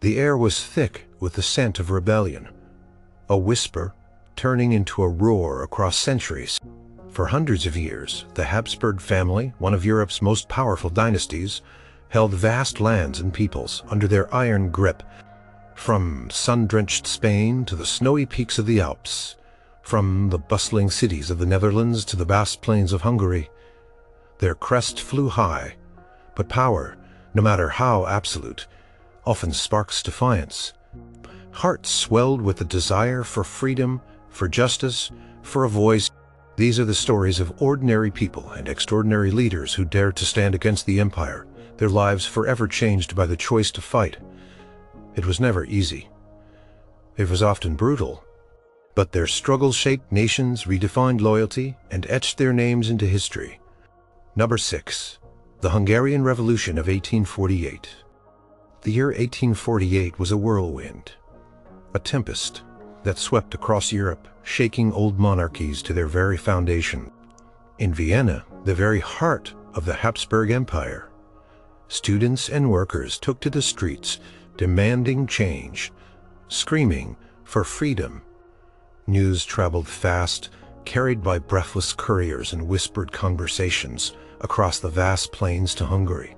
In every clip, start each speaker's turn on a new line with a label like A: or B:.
A: The air was thick with the scent of rebellion, a whisper turning into a roar across centuries. For hundreds of years, the Habsburg family, one of Europe's most powerful dynasties, held vast lands and peoples under their iron grip. From sun-drenched Spain to the snowy peaks of the Alps, from the bustling cities of the Netherlands to the vast plains of Hungary, their crest flew high, but power, no matter how absolute, often sparks defiance. Hearts swelled with the desire for freedom, for justice, for a voice. These are the stories of ordinary people and extraordinary leaders who dared to stand against the empire, their lives forever changed by the choice to fight. It was never easy. It was often brutal. But their struggles shaped nations, redefined loyalty, and etched their names into history. Number 6. The Hungarian Revolution of 1848. The year 1848 was a whirlwind, a tempest that swept across Europe, shaking old monarchies to their very foundation. In Vienna, the very heart of the Habsburg Empire, students and workers took to the streets, demanding change, screaming for freedom. News traveled fast, carried by breathless couriers and whispered conversations across the vast plains to Hungary.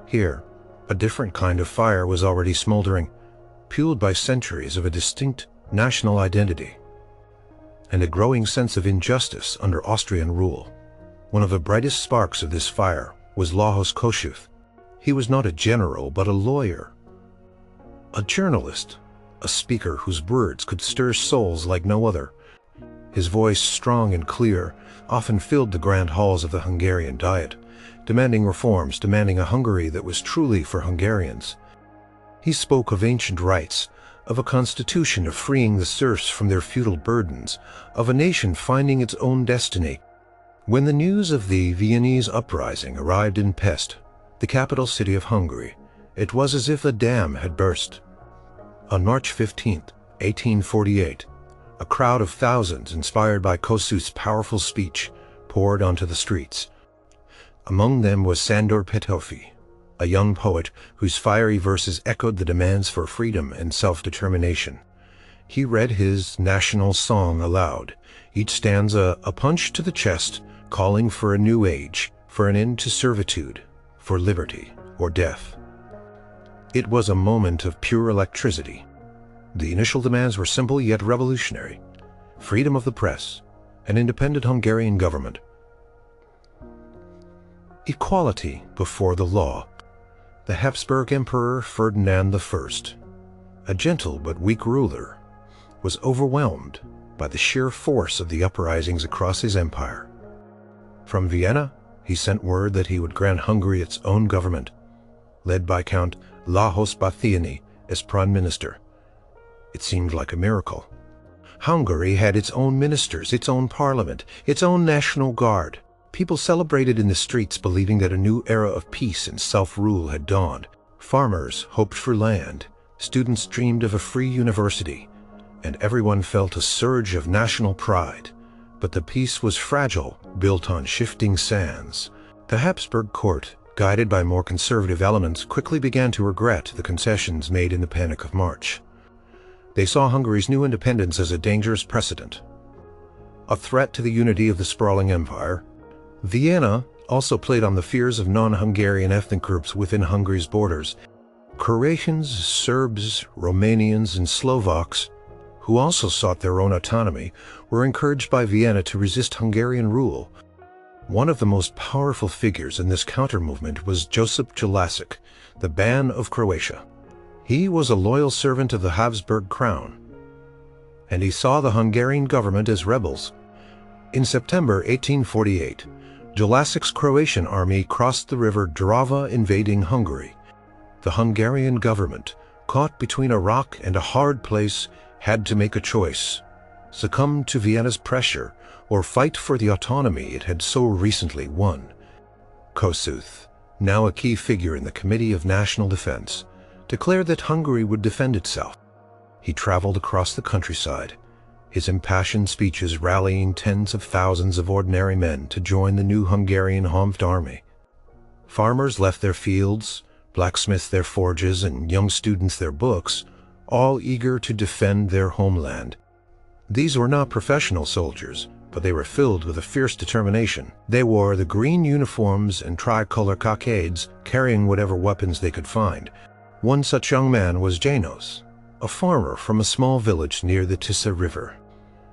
A: Here, a different kind of fire was already smoldering, fueled by centuries of a distinct national identity and a growing sense of injustice under Austrian rule. One of the brightest sparks of this fire was Lajos Kossuth. He was not a general, but a lawyer, a journalist, a speaker whose words could stir souls like no other. His voice, strong and clear, often filled the grand halls of the Hungarian Diet, demanding reforms, demanding a Hungary that was truly for Hungarians. He spoke of ancient rights, of a constitution, of freeing the serfs from their feudal burdens, of a nation finding its own destiny. When the news of the Viennese uprising arrived in Pest, the capital city of Hungary, it was as if a dam had burst. On March 15, 1848, a crowd of thousands, inspired by Kossuth's powerful speech, poured onto the streets. Among them was Sándor Petőfi, a young poet whose fiery verses echoed the demands for freedom and self-determination. He read his national song aloud, each stanza a punch to the chest, calling for a new age, for an end to servitude, for liberty or death. It was a moment of pure electricity. The initial demands were simple yet revolutionary: freedom of the press, an independent Hungarian government, equality before the law. The Habsburg Emperor Ferdinand I, a gentle but weak ruler, was overwhelmed by the sheer force of the uprisings across his empire. From Vienna, he sent word that he would grant Hungary its own government, led by Count Lajos Batthyány as prime minister. It seemed like a miracle. Hungary had its own ministers, its own parliament, its own national guard. People celebrated in the streets, believing that a new era of peace and self-rule had dawned. Farmers hoped for land, students dreamed of a free university, and everyone felt a surge of national pride. But the peace was fragile, built on shifting sands. The Habsburg court, guided by more conservative elements, quickly began to regret the concessions made in the Panic of March. They saw Hungary's new independence as a dangerous precedent, a threat to the unity of the sprawling empire. Vienna also played on the fears of non-Hungarian ethnic groups within Hungary's borders. Croatians, Serbs, Romanians, and Slovaks, who also sought their own autonomy, were encouraged by Vienna to resist Hungarian rule. One of the most powerful figures in this counter-movement was Josip Jelačić, the Ban of Croatia. He was a loyal servant of the Habsburg crown, and he saw the Hungarian government as rebels. In September 1848, Jelačić's Croatian army crossed the river Drava, invading Hungary. The Hungarian government, caught between a rock and a hard place, had to make a choice: succumb to Vienna's pressure or fight for the autonomy it had so recently won. Kossuth, now a key figure in the Committee of National Defense, declared that Hungary would defend itself. He traveled across the countryside, his impassioned speeches rallying tens of thousands of ordinary men to join the new Hungarian Armed Army. Farmers left their fields, blacksmiths their forges, and young students their books, all eager to defend their homeland. These were not professional soldiers, but they were filled with a fierce determination. They wore the green uniforms and tricolor cockades, carrying whatever weapons they could find. One such young man was Janos, a farmer from a small village near the Tisa River.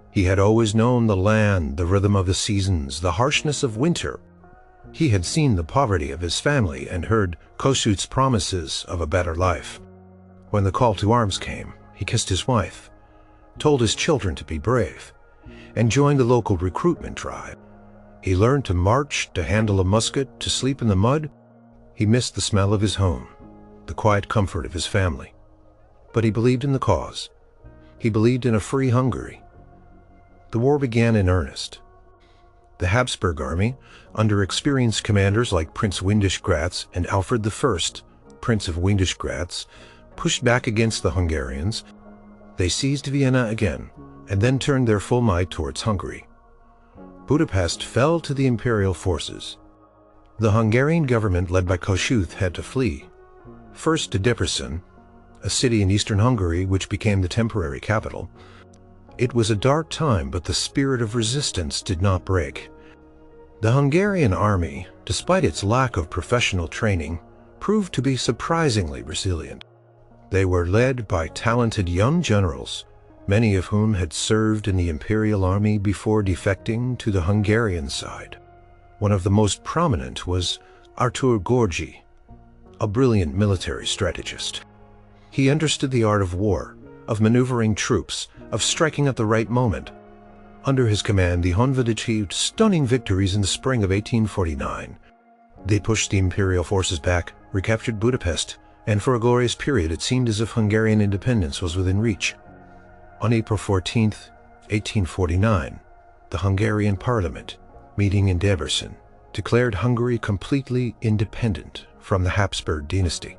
A: He had always known the land, the rhythm of the seasons, the harshness of winter. He had seen the poverty of his family and heard Kossuth's promises of a better life. When the call to arms came, he kissed his wife, told his children to be brave, and joined the local recruitment drive. He learned to march, to handle a musket, to sleep in the mud. He missed the smell of his home, the quiet comfort of his family. But he believed in the cause. He believed in a free Hungary. The war began in earnest. The Habsburg army, under experienced commanders like Prince Windisch-Gratz and Alfred I, Prince of Windisch-Gratz, pushed back against the Hungarians. They seized Vienna again, and then turned their full might towards Hungary. Budapest fell to the imperial forces. The Hungarian government led by Kossuth had to flee, first to Debrecen, a city in eastern Hungary which became the temporary capital. It was a dark time, but the spirit of resistance did not break. The Hungarian army, despite its lack of professional training, proved to be surprisingly resilient. They were led by talented young generals, many of whom had served in the imperial army before defecting to the Hungarian side. One of the most prominent was Artur Görgei, a brilliant military strategist. He understood the art of war, of maneuvering troops, of striking at the right moment. Under his command, the Honved achieved stunning victories in the spring of 1849. They pushed the imperial forces back, recaptured Budapest, and for a glorious period it seemed as if Hungarian independence was within reach. On April 14, 1849, the Hungarian parliament, meeting in Debrecen, declared Hungary completely independent from the Habsburg dynasty.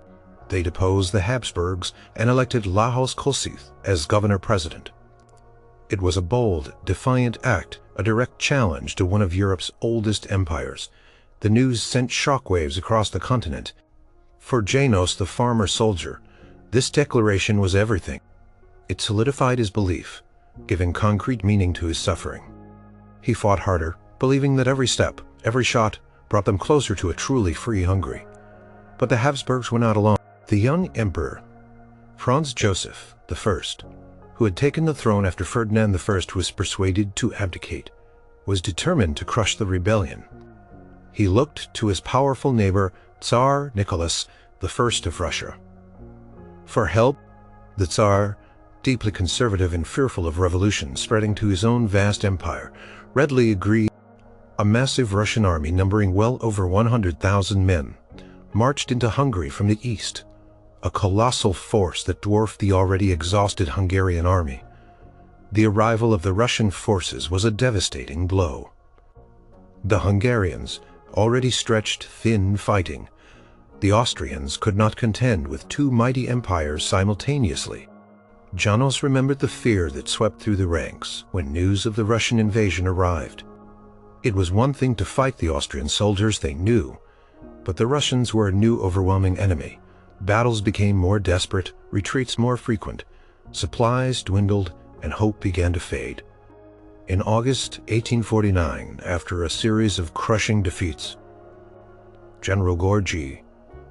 A: They deposed the Habsburgs and elected Lajos Kossuth as governor-president. It was a bold, defiant act, a direct challenge to one of Europe's oldest empires. The news sent shockwaves across the continent. For Janos, the farmer soldier, this declaration was everything. It solidified his belief, giving concrete meaning to his suffering. He fought harder, believing that every step, every shot, brought them closer to a truly free Hungary. But the Habsburgs were not alone. The young emperor, Franz Joseph I, who had taken the throne after Ferdinand I was persuaded to abdicate, was determined to crush the rebellion. He looked to his powerful neighbor, Tsar Nicholas I of Russia. For help, the Tsar, deeply conservative and fearful of revolution spreading to his own vast empire, readily agreed. A massive Russian army numbering well over 100,000 men marched into Hungary from the east, a colossal force that dwarfed the already exhausted Hungarian army. The arrival of the Russian forces was a devastating blow. The Hungarians, already stretched thin fighting, the Austrians could not contend with two mighty empires simultaneously. Janos remembered the fear that swept through the ranks when news of the Russian invasion arrived. It was one thing to fight the Austrian soldiers they knew, but the Russians were a new overwhelming enemy. Battles became more desperate, retreats more frequent, supplies dwindled, and hope began to fade. In August 1849, after a series of crushing defeats, General Görgei,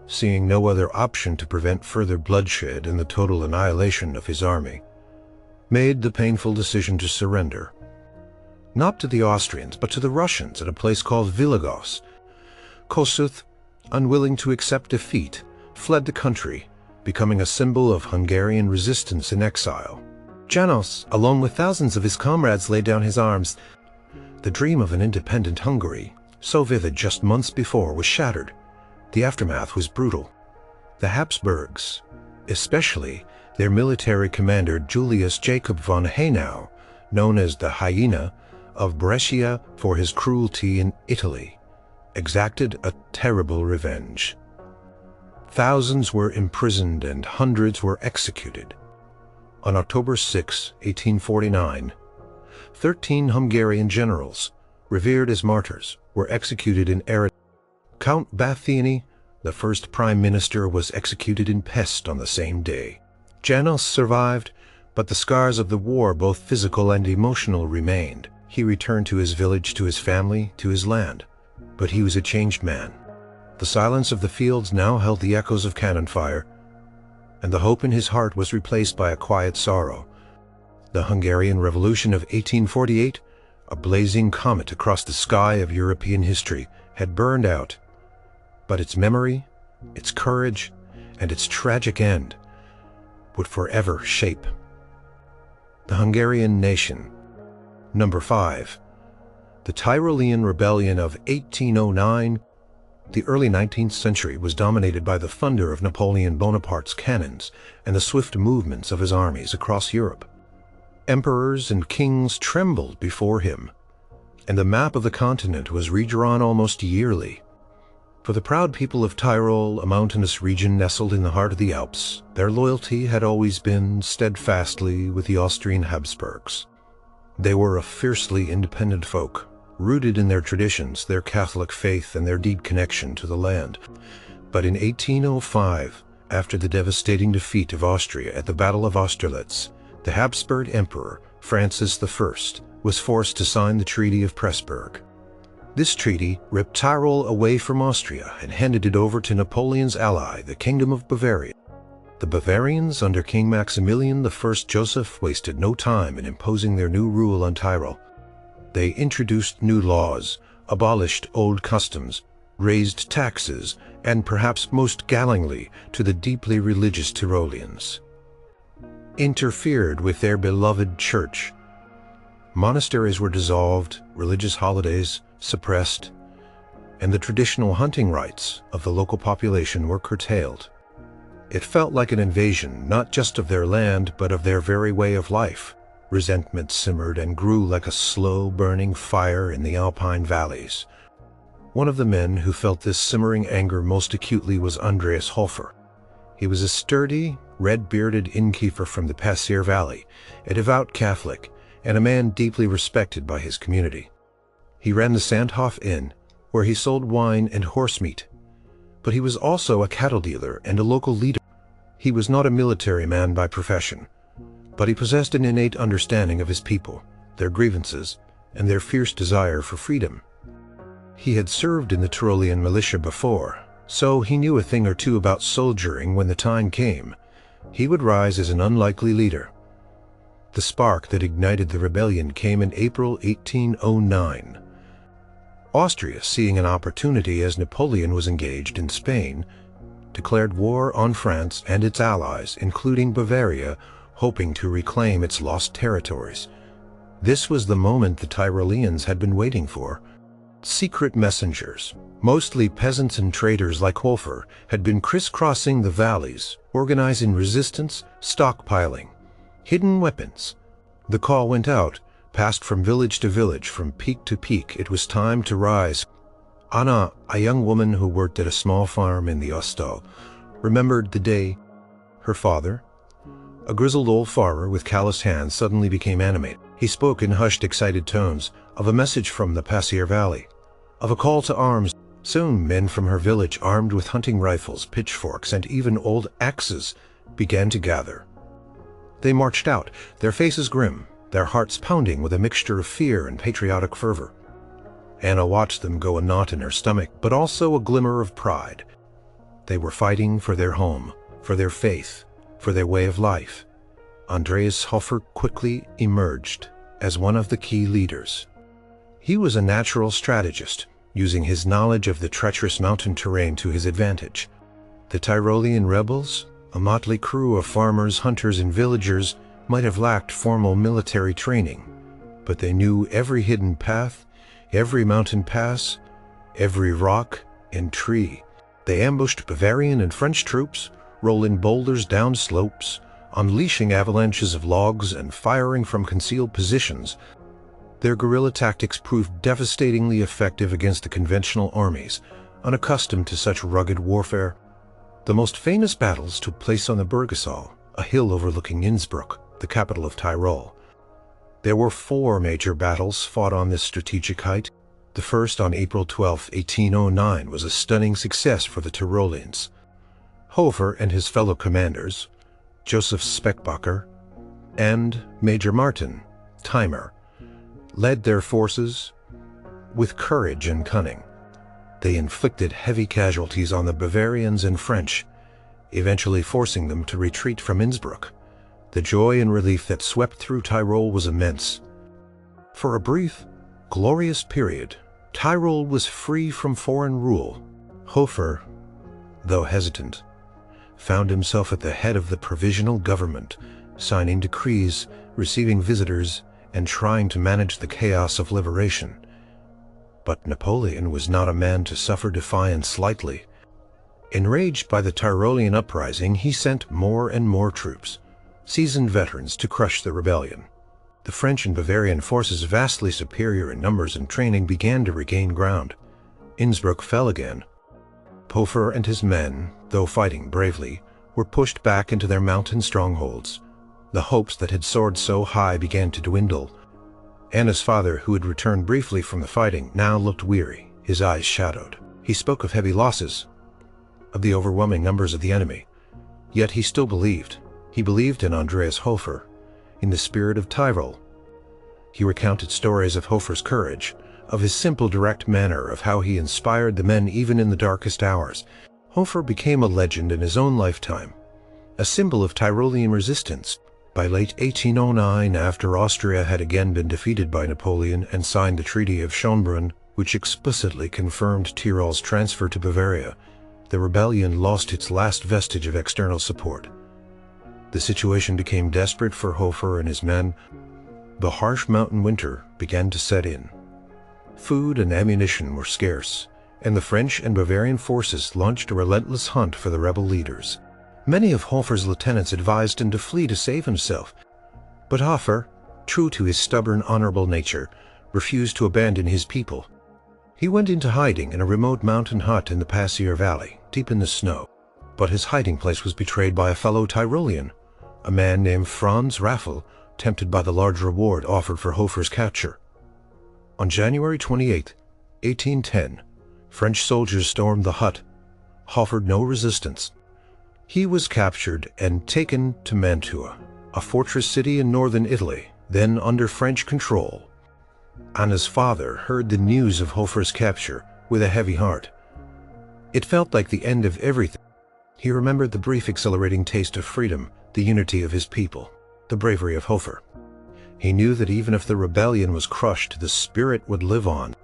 A: seeing no other option to prevent further bloodshed and the total annihilation of his army, made the painful decision to surrender. Not to the Austrians, but to the Russians at a place called Világos. Kossuth, unwilling to accept defeat, fled the country, becoming a symbol of Hungarian resistance in exile. Janos, along with thousands of his comrades, laid down his arms. The dream of an independent Hungary, so vivid just months before, was shattered. The aftermath was brutal. The Habsburgs, especially their military commander Julius Jacob von Haynau, known as the Hyena of Brescia for his cruelty in Italy, exacted a terrible revenge. Thousands were imprisoned and hundreds were executed. On October 6, 1849, 13 Hungarian generals, revered as martyrs, were executed in Ered. Count Bathyany The first prime minister was executed in Pest on the same day. Janos survived, but the scars of the war, both physical and emotional, remained. He returned to his village, to his family, to his land. But he was a changed man. The silence of the fields now held the echoes of cannon fire, and the hope in his heart was replaced by a quiet sorrow. The Hungarian Revolution of 1848, a blazing comet across the sky of European history, had burned out. But its memory, its courage, and its tragic end would forever shape the Hungarian nation. Number 5. The Tyrolean Rebellion of 1809. The early 19th century was dominated by the thunder of Napoleon Bonaparte's cannons and the swift movements of his armies across Europe. Emperors and kings trembled before him, and the map of the continent was redrawn almost yearly. For the proud people of Tyrol, a mountainous region nestled in the heart of the Alps, their loyalty had always been steadfastly with the Austrian Habsburgs. They were a fiercely independent folk, rooted in their traditions, their Catholic faith, and their deep connection to the land. But in 1805, after the devastating defeat of Austria at the Battle of Austerlitz, the Habsburg Emperor, Francis I, was forced to sign the Treaty of Pressburg. This treaty ripped Tyrol away from Austria and handed it over to Napoleon's ally, the Kingdom of Bavaria. The Bavarians, under King Maximilian I Joseph, wasted no time in imposing their new rule on Tyrol. They introduced new laws, abolished old customs, raised taxes, and perhaps most gallingly to the deeply religious Tyroleans, interfered with their beloved church. Monasteries were dissolved, religious holidays suppressed, and the traditional hunting rights of the local population were curtailed. It felt like an invasion, not just of their land, but of their very way of life. Resentment simmered and grew like a slow-burning fire in the Alpine valleys. One of the men who felt this simmering anger most acutely was Andreas Hofer. He was a sturdy, red-bearded innkeeper from the Passir Valley, a devout Catholic, and a man deeply respected by his community. He ran the Sandhof Inn, where he sold wine and horse meat. But he was also a cattle dealer and a local leader. He was not a military man by profession, but he possessed an innate understanding of his people, their grievances, and their fierce desire for freedom. He had served in the Tyrolean militia before, so he knew a thing or two about soldiering when the time came. He would rise as an unlikely leader. The spark that ignited the rebellion came in April 1809. Austria, seeing an opportunity as Napoleon was engaged in Spain, declared war on France and its allies, including Bavaria, hoping to reclaim its lost territories. This was the moment the Tyroleans had been waiting for. Secret messengers, mostly peasants and traders like Hofer, had been crisscrossing the valleys, organizing resistance, stockpiling, hidden weapons. The call went out, passed from village to village, from peak to peak. It was time to rise. Anna, a young woman who worked at a small farm in the Ostal, remembered the day her father, a grizzled old farmer with calloused hands, suddenly became animated. He spoke in hushed, excited tones of a message from the Passir Valley, of a call to arms. Soon men from her village, armed with hunting rifles, pitchforks, and even old axes, began to gather. They marched out, their faces grim, their hearts pounding with a mixture of fear and patriotic fervor. Anna watched them go, a knot in her stomach, but also a glimmer of pride. They were fighting for their home, for their faith, for their way of life. Andreas Hofer quickly emerged as one of the key leaders. He was a natural strategist, using his knowledge of the treacherous mountain terrain to his advantage. The Tyrolean rebels, a motley crew of farmers, hunters, and villagers, might have lacked formal military training, but they knew every hidden path, every mountain pass, every rock and tree. They ambushed Bavarian and French troops, rolling boulders down slopes, unleashing avalanches of logs, and firing from concealed positions. Their guerrilla tactics proved devastatingly effective against the conventional armies, unaccustomed to such rugged warfare. The most famous battles took place on the Bergisal, a hill overlooking Innsbruck, the capital of Tyrol. There were 4 major battles fought on this strategic height. The first on April 12, 1809 was a stunning success for the Tyroleans. Hofer and his fellow commanders, Joseph Speckbacher and Major Martin Timer, led their forces with courage and cunning. They inflicted heavy casualties on the Bavarians and French, eventually forcing them to retreat from Innsbruck. The joy and relief that swept through Tyrol was immense. For a brief, glorious period, Tyrol was free from foreign rule. Hofer, though hesitant, found himself at the head of the provisional government, signing decrees, receiving visitors, and trying to manage the chaos of liberation. But Napoleon was not a man to suffer defiance lightly. Enraged by the Tyrolean uprising, he sent more and more troops, seasoned veterans, to crush the rebellion. The French and Bavarian forces, vastly superior in numbers and training, began to regain ground. Innsbruck fell again. Hofer and his men, though fighting bravely, were pushed back into their mountain strongholds. The hopes that had soared so high began to dwindle. Anna's father, who had returned briefly from the fighting, now looked weary, his eyes shadowed. He spoke of heavy losses, of the overwhelming numbers of the enemy. Yet he still believed. He believed in Andreas Hofer, in the spirit of Tyrol. He recounted stories of Hofer's courage, of his simple, direct manner, of how he inspired the men even in the darkest hours. Hofer became a legend in his own lifetime, a symbol of Tyrolean resistance. By late 1809, after Austria had again been defeated by Napoleon and signed the Treaty of Schönbrunn, which explicitly confirmed Tyrol's transfer to Bavaria, the rebellion lost its last vestige of external support. The situation became desperate for Hofer and his men. The harsh mountain winter began to set in. Food and ammunition were scarce, and the French and Bavarian forces launched a relentless hunt for the rebel leaders. Many of Hofer's lieutenants advised him to flee to save himself, but Hofer, true to his stubborn, honorable nature, refused to abandon his people. He went into hiding in a remote mountain hut in the Passier Valley, deep in the snow. But his hiding place was betrayed by a fellow Tyrolean, a man named Franz Raffel, tempted by the large reward offered for Hofer's capture. On January 28, 1810, French soldiers stormed the hut, offered no resistance. He was captured and taken to Mantua, a fortress city in northern Italy, then under French control. Anna's father heard the news of Hofer's capture with a heavy heart. It felt like the end of everything. He remembered the brief, exhilarating taste of freedom, the unity of his people, the bravery of Hofer. He knew that even if the rebellion was crushed, the spirit would live on.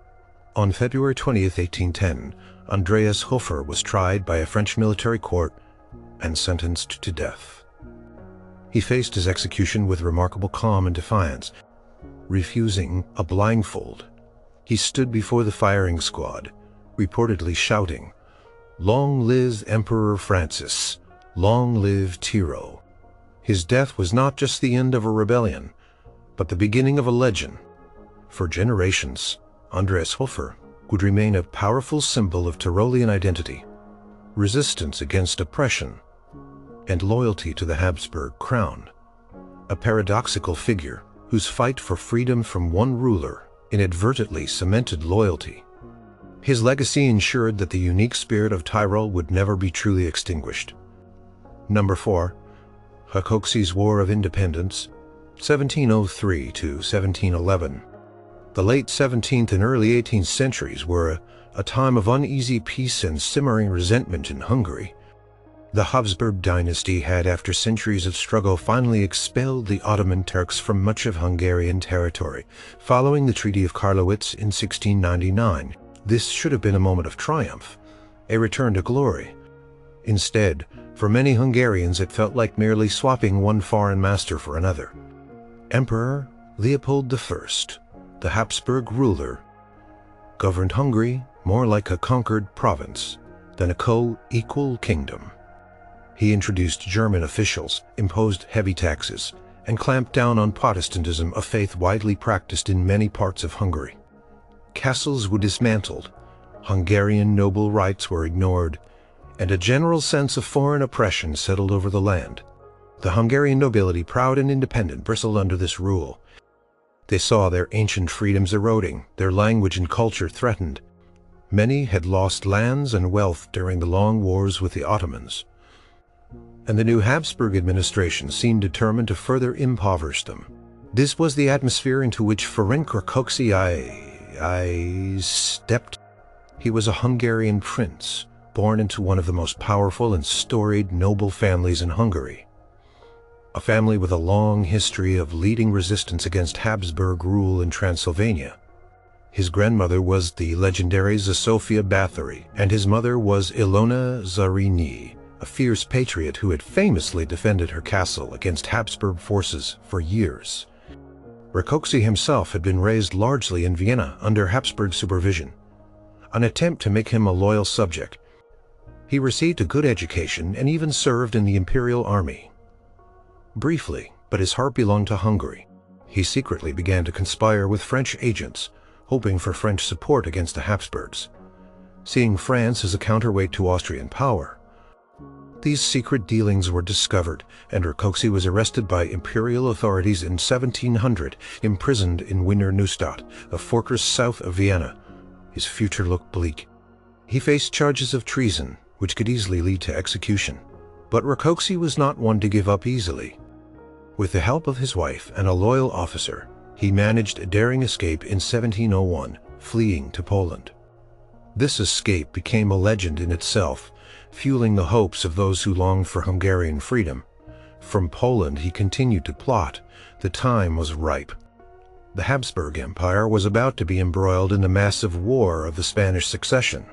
A: On February 20, 1810, Andreas Hofer was tried by a French military court and sentenced to death. He faced his execution with remarkable calm and defiance. Refusing a blindfold, he stood before the firing squad, reportedly shouting, "Long live Emperor Francis! Long live Tyrol!" His death was not just the end of a rebellion, but the beginning of a legend. For generations, Andreas Hofer would remain a powerful symbol of Tyrolean identity, resistance against oppression, and loyalty to the Habsburg crown. A paradoxical figure whose fight for freedom from one ruler inadvertently cemented loyalty. His legacy ensured that the unique spirit of Tyrol would never be truly extinguished. Number 4. Hakoksi's War of Independence, 1703 to 1711. The late 17th and early 18th centuries were a time of uneasy peace and simmering resentment in Hungary. The Habsburg dynasty had, after centuries of struggle, finally expelled the Ottoman Turks from much of Hungarian territory, following the Treaty of Karlowitz in 1699. This should have been a moment of triumph, a return to glory. Instead, for many Hungarians, it felt like merely swapping one foreign master for another. Emperor Leopold I, the Habsburg ruler, governed Hungary more like a conquered province than a co-equal kingdom. He introduced German officials, imposed heavy taxes, and clamped down on Protestantism, a faith widely practiced in many parts of Hungary. Castles were dismantled, Hungarian noble rights were ignored, and a general sense of foreign oppression settled over the land. The Hungarian nobility, proud and independent, bristled under this rule. They saw their ancient freedoms eroding, their language and culture threatened. Many had lost lands and wealth during the long wars with the Ottomans, and the new Habsburg administration seemed determined to further impoverish them. This was the atmosphere into which Ferenc Rákóczi I stepped. He was a Hungarian prince, born into one of the most powerful and storied noble families in Hungary. A family with a long history of leading resistance against Habsburg rule in Transylvania. His grandmother was the legendary Zsófia Bathory, and his mother was Ilona Zarini, a fierce patriot who had famously defended her castle against Habsburg forces for years. Rákóczi himself had been raised largely in Vienna under Habsburg supervision, an attempt to make him a loyal subject. He received a good education and even served in the imperial army. Briefly, but his heart belonged to Hungary. He secretly began to conspire with French agents, hoping for French support against the Habsburgs, seeing France as a counterweight to Austrian power. These secret dealings were discovered, and Rákóczi was arrested by imperial authorities in 1700, imprisoned in Wiener Neustadt, a fortress south of Vienna. His future looked bleak. He faced charges of treason, which could easily lead to execution. But Rákóczi was not one to give up easily. With the help of his wife and a loyal officer, he managed a daring escape in 1701, fleeing to Poland. This escape became a legend in itself, fueling the hopes of those who longed for Hungarian freedom. From Poland he continued to plot. The time was ripe. The Habsburg Empire was about to be embroiled in the massive War of the Spanish Succession,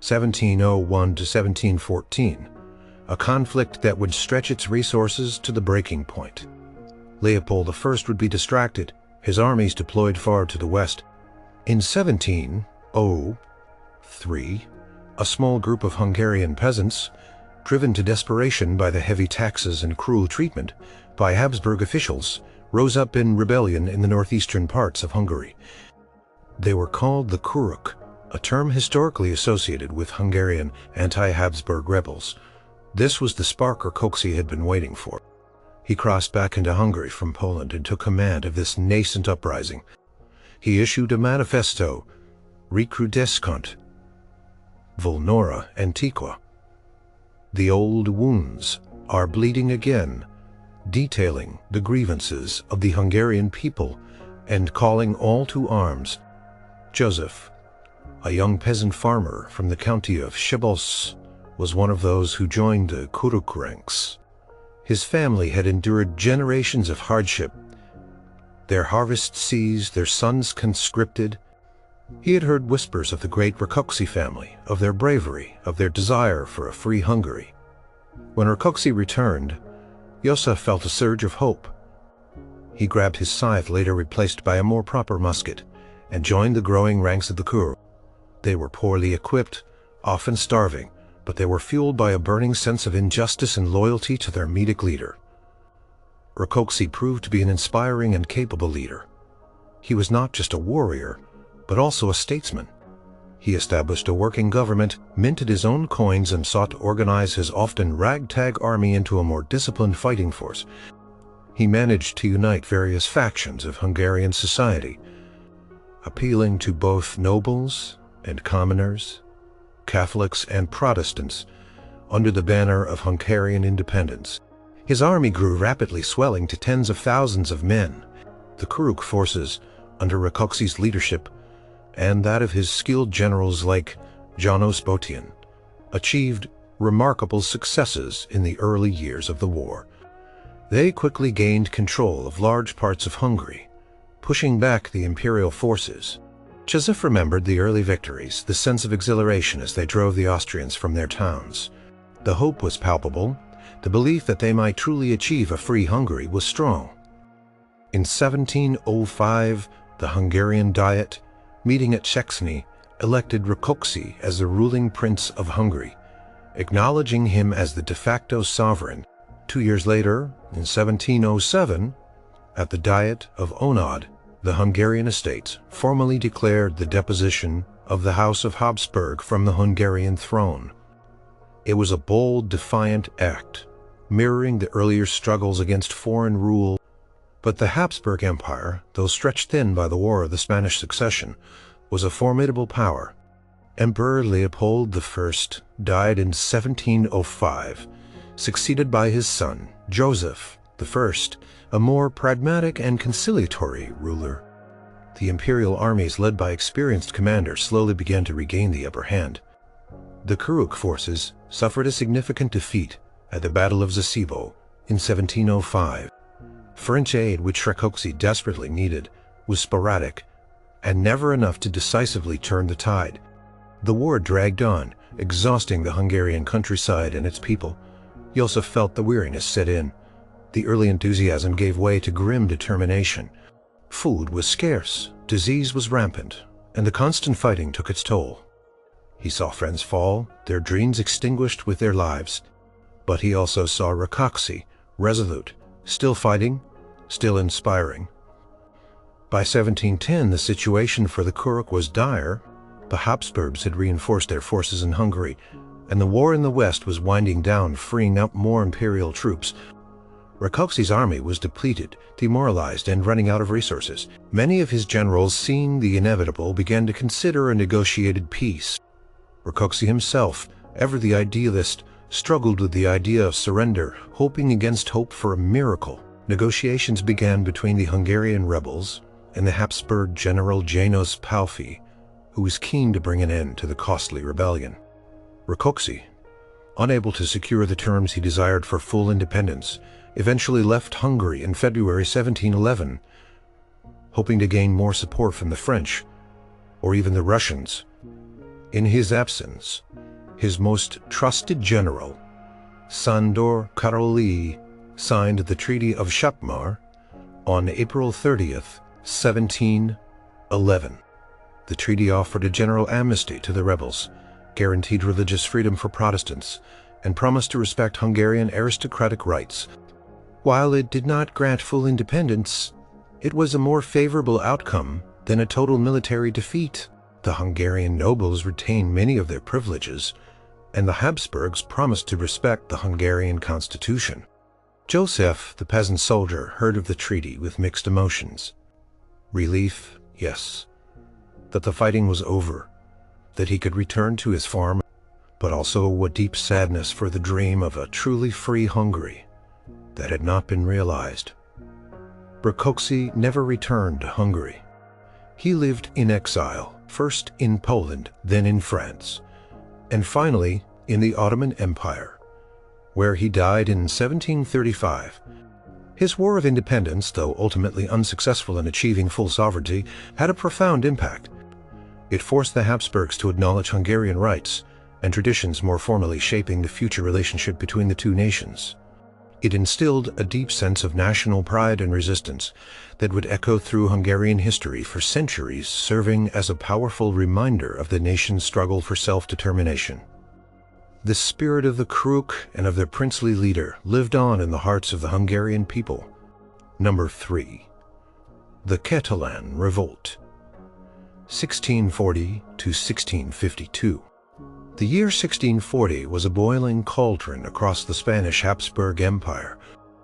A: 1701 to 1714, a conflict that would stretch its resources to the breaking point. Leopold I would be distracted, his armies deployed far to the west. In 1703, a small group of Hungarian peasants, driven to desperation by the heavy taxes and cruel treatment by Habsburg officials, rose up in rebellion in the northeastern parts of Hungary. They were called the Kuruk, a term historically associated with Hungarian anti-Habsburg rebels. This was the spark Rákóczi had been waiting for. He crossed back into Hungary from Poland and took command of this nascent uprising. He issued a manifesto, Recrudescant Vulnora Antiqua. The old wounds are bleeding again, detailing the grievances of the Hungarian people and calling all to arms. Joseph, a young peasant farmer from the county of Szabolcs, was one of those who joined the Kuruk ranks. His family had endured generations of hardship, their harvests seized, their sons conscripted. He had heard whispers of the great Rákóczi family, of their bravery, of their desire for a free Hungary. When Rákóczi returned, József felt a surge of hope. He grabbed his scythe, later replaced by a more proper musket, and joined the growing ranks of the Kuruk. They were poorly equipped, often starving, but they were fueled by a burning sense of injustice and loyalty to their Medic leader. Rákóczi proved to be an inspiring and capable leader. He was not just a warrior, but also a statesman. He established a working government, minted his own coins, and sought to organize his often ragtag army into a more disciplined fighting force. He managed to unite various factions of Hungarian society, appealing to both nobles and commoners, Catholics and Protestants, under the banner of Hungarian independence. His army grew rapidly, swelling to tens of thousands of men. The Kuruk forces, under Rákóczi's leadership, and that of his skilled generals like János Bottyán, achieved remarkable successes in the early years of the war. They quickly gained control of large parts of Hungary, pushing back the imperial forces. József remembered the early victories, the sense of exhilaration as they drove the Austrians from their towns. The hope was palpable. The belief that they might truly achieve a free Hungary was strong. In 1705, the Hungarian Diet, meeting at Székely, elected Rákóczi as the ruling prince of Hungary, acknowledging him as the de facto sovereign. 2 years later, in 1707, at the Diet of Onod, the Hungarian Estates formally declared the deposition of the House of Habsburg from the Hungarian throne. It was a bold, defiant act, mirroring the earlier struggles against foreign rule. But the Habsburg Empire, though stretched thin by the War of the Spanish Succession, was a formidable power. Emperor Leopold I died in 1705, succeeded by his son, Joseph I, a more pragmatic and conciliatory ruler. The imperial armies led by experienced commanders slowly began to regain the upper hand. The Kossuth forces suffered a significant defeat at the Battle of Zasebo in 1705. French aid, which Rákóczi desperately needed, was sporadic and never enough to decisively turn the tide. The war dragged on, exhausting the Hungarian countryside and its people. Joseph felt the weariness set in. The early enthusiasm gave way to grim determination. Food was scarce, disease was rampant, and the constant fighting took its toll. He saw friends fall, their dreams extinguished with their lives. But he also saw Rákóczi, resolute, still fighting, still inspiring. By 1710, the situation for the Kossuth was dire. The Habsburgs had reinforced their forces in Hungary, and the war in the west was winding down, freeing up more imperial troops. Rákóczi's army was depleted, demoralized, and running out of resources. Many of his generals, seeing the inevitable, began to consider a negotiated peace. Rákóczi himself, ever the idealist, struggled with the idea of surrender, hoping against hope for a miracle. Negotiations began between the Hungarian rebels and the Habsburg general János Pálffy, who was keen to bring an end to the costly rebellion. Rákóczi, unable to secure the terms he desired for full independence, eventually left Hungary in February 1711, hoping to gain more support from the French, or even the Russians. In his absence, his most trusted general, Sándor Károly, signed the Treaty of Szatmár on April 30th, 1711. The treaty offered a general amnesty to the rebels, guaranteed religious freedom for Protestants, and promised to respect Hungarian aristocratic rights. While it did not grant full independence, it was a more favorable outcome than a total military defeat. The Hungarian nobles retained many of their privileges, and the Habsburgs promised to respect the Hungarian constitution. Joseph, the peasant soldier, heard of the treaty with mixed emotions. Relief, yes, that the fighting was over, that he could return to his farm, but also a deep sadness for the dream of a truly free Hungary that had not been realized. Rákóczi never returned to Hungary. He lived in exile, first in Poland, then in France, and finally in the Ottoman Empire, where he died in 1735. His War of Independence, though ultimately unsuccessful in achieving full sovereignty, had a profound impact. It forced the Habsburgs to acknowledge Hungarian rights and traditions, more formally shaping the future relationship between the two nations. It instilled a deep sense of national pride and resistance that would echo through Hungarian history for centuries, serving as a powerful reminder of the nation's struggle for self-determination. The spirit of the Kossuth and of their princely leader lived on in the hearts of the Hungarian people. Number 3. The Catalan Revolt, 1640 to 1652. The year 1640 was a boiling cauldron across the Spanish Habsburg Empire.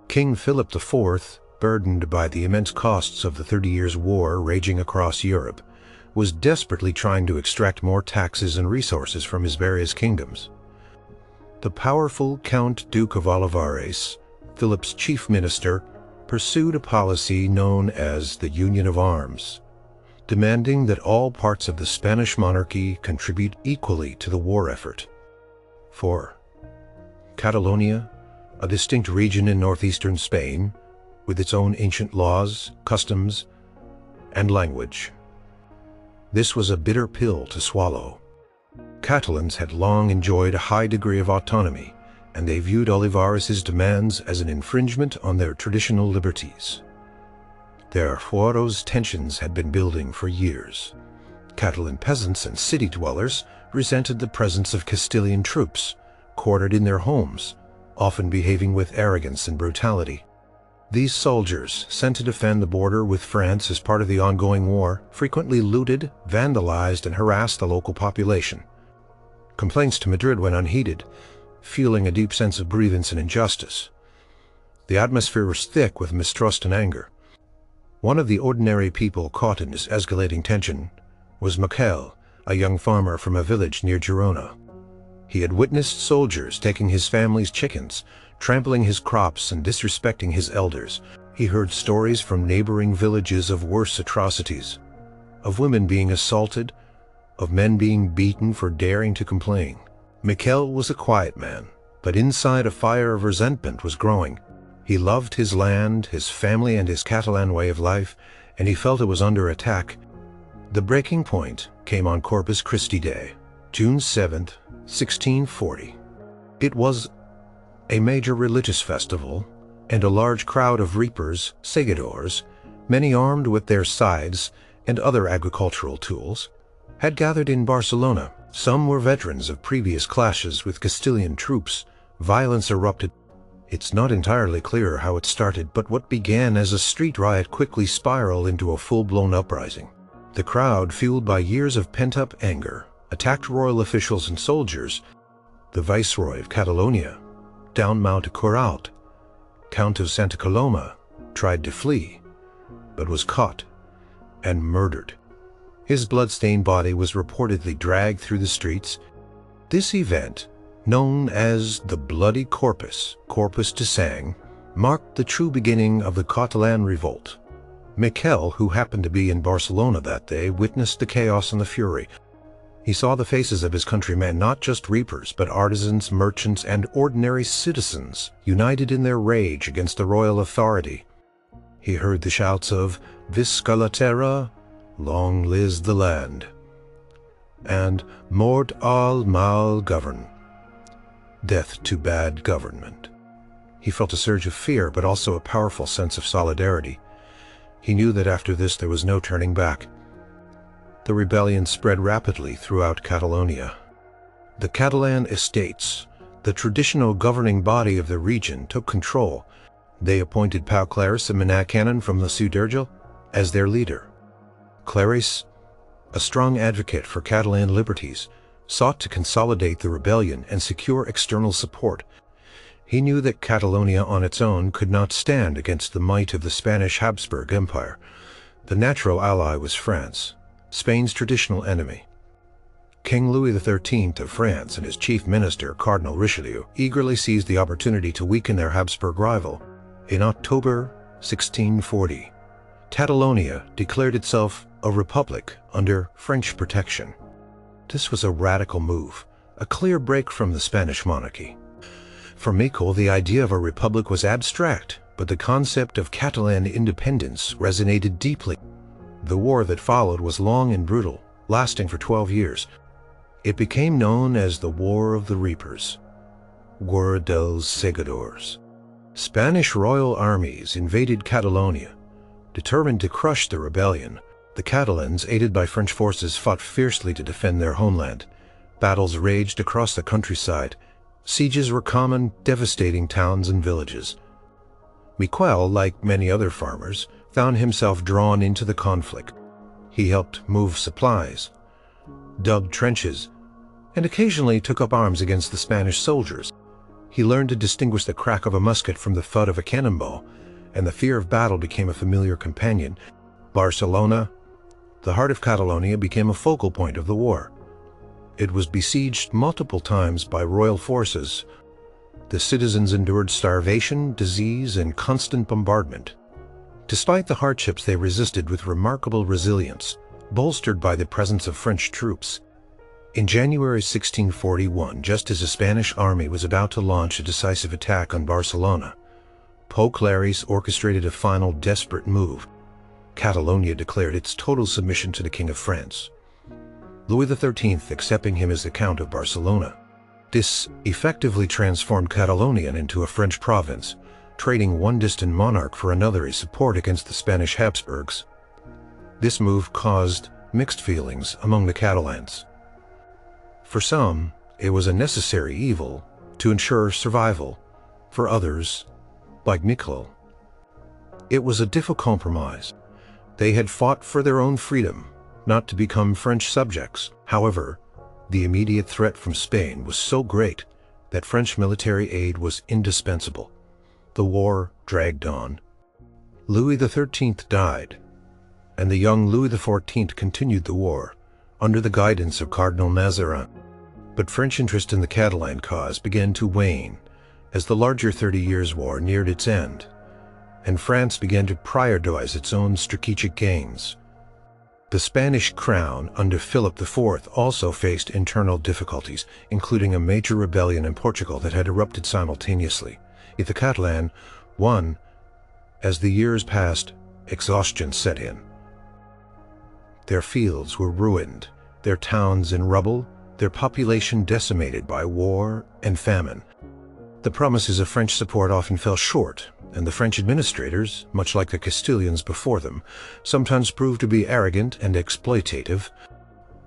A: King Philip IV, burdened by the immense costs of the 30 Years' War raging across Europe, was desperately trying to extract more taxes and resources from his various kingdoms. The powerful Count Duke of Olivares, Philip's chief minister, pursued a policy known as the Union of Arms, demanding that all parts of the Spanish monarchy contribute equally to the war effort. For Catalonia, a distinct region in northeastern Spain, with its own ancient laws, customs, and language. This was a bitter pill to swallow. Catalans had long enjoyed a high degree of autonomy, and they viewed Olivares' demands as an infringement on their traditional liberties. Their fueros tensions had been building for years. Catalan peasants and city dwellers resented the presence of Castilian troops, quartered in their homes, often behaving with arrogance and brutality. These soldiers, sent to defend the border with France as part of the ongoing war, frequently looted, vandalized, and harassed the local population. Complaints to Madrid went unheeded, fueling a deep sense of grievance and injustice. The atmosphere was thick with mistrust and anger. One of the ordinary people caught in this escalating tension was Michael, a young farmer from a village near Girona. He had witnessed soldiers taking his family's chickens, trampling his crops and disrespecting his elders. He heard stories from neighboring villages of worse atrocities, of women being assaulted, of men being beaten for daring to complain. Michael was a quiet man, but inside a fire of resentment was growing. He loved his land, his family, and his Catalan way of life, and he felt it was under attack. The breaking point came on Corpus Christi Day, June 7th, 1640. It was a major religious festival, and a large crowd of reapers, segadors, many armed with their scythes and other agricultural tools, had gathered in Barcelona. Some were veterans of previous clashes with Castilian troops. Violence erupted. It's not entirely clear how it started, but what began as a street riot quickly spiraled into a full-blown uprising. The crowd, fueled by years of pent-up anger, attacked royal officials and soldiers. The Viceroy of Catalonia, down Mount Coralt, Count of Santa Coloma, tried to flee, but was caught and murdered. His blood-stained body was reportedly dragged through the streets. This event, known as the Bloody Corpus de Sang, marked the true beginning of the Catalan revolt. Miquel, who happened to be in Barcelona that day, witnessed the chaos and the fury. He saw the faces of his countrymen, not just reapers, but artisans, merchants, and ordinary citizens, united in their rage against the royal authority. He heard the shouts of "Visca la terra," "Long lives the land," and "Mort al mal govern," death to bad government. He felt a surge of fear, but also a powerful sense of solidarity. He knew that after this there was no turning back. The rebellion spread rapidly throughout Catalonia. The Catalan estates, the traditional governing body of the region, took control. They appointed Pau Claris, a Manac canon from the Sudergel, as their leader. Claris, a strong advocate for Catalan liberties, sought to consolidate the rebellion and secure external support. He knew that Catalonia on its own could not stand against the might of the Spanish Habsburg Empire. The natural ally was France, Spain's traditional enemy. King Louis XIII of France and his chief minister, Cardinal Richelieu, eagerly seized the opportunity to weaken their Habsburg rival. In October 1640, Catalonia declared itself a republic under French protection. This was a radical move, a clear break from the Spanish monarchy. For Miquel, the idea of a republic was abstract, but the concept of Catalan independence resonated deeply. The war that followed was long and brutal, lasting for 12 years. It became known as the War of the Reapers, Guerra dels Segadors. Spanish royal armies invaded Catalonia. Determined to crush the rebellion, the Catalans, aided by French forces, fought fiercely to defend their homeland. Battles raged across the countryside. Sieges were common, devastating towns and villages. Miquel, like many other farmers, found himself drawn into the conflict. He helped move supplies, dug trenches, and occasionally took up arms against the Spanish soldiers. He learned to distinguish the crack of a musket from the thud of a cannonball, and the fear of battle became a familiar companion. Barcelona, the heart of Catalonia, became a focal point of the war. It was besieged multiple times by royal forces. The citizens endured starvation, disease, and constant bombardment. Despite the hardships, they resisted with remarkable resilience, bolstered by the presence of French troops. In January 1641, just as the Spanish army was about to launch a decisive attack on Barcelona, Pau Claris orchestrated a final desperate move. Catalonia declared its total submission to the King of France, Louis XIII accepting him as the Count of Barcelona. This effectively transformed Catalonia into a French province, trading one distant monarch for another as support against the Spanish Habsburgs. This move caused mixed feelings among the Catalans. For some, it was a necessary evil to ensure survival. For others, like Miquel, it was a difficult compromise. They had fought for their own freedom, not to become French subjects. However, the immediate threat from Spain was so great that French military aid was indispensable. The war dragged on. Louis XIII died, and the young Louis XIV continued the war under the guidance of Cardinal Mazarin. But French interest in the Catalan cause began to wane as the larger 30 Years' War neared its end, and France began to prioritize its own strategic gains. The Spanish crown under Philip IV also faced internal difficulties, including a major rebellion in Portugal that had erupted simultaneously. The Catalan won. As the years passed, exhaustion set in. Their fields were ruined, their towns in rubble, their population decimated by war and famine. The promises of French support often fell short, and the French administrators, much like the Castilians before them, sometimes proved to be arrogant and exploitative.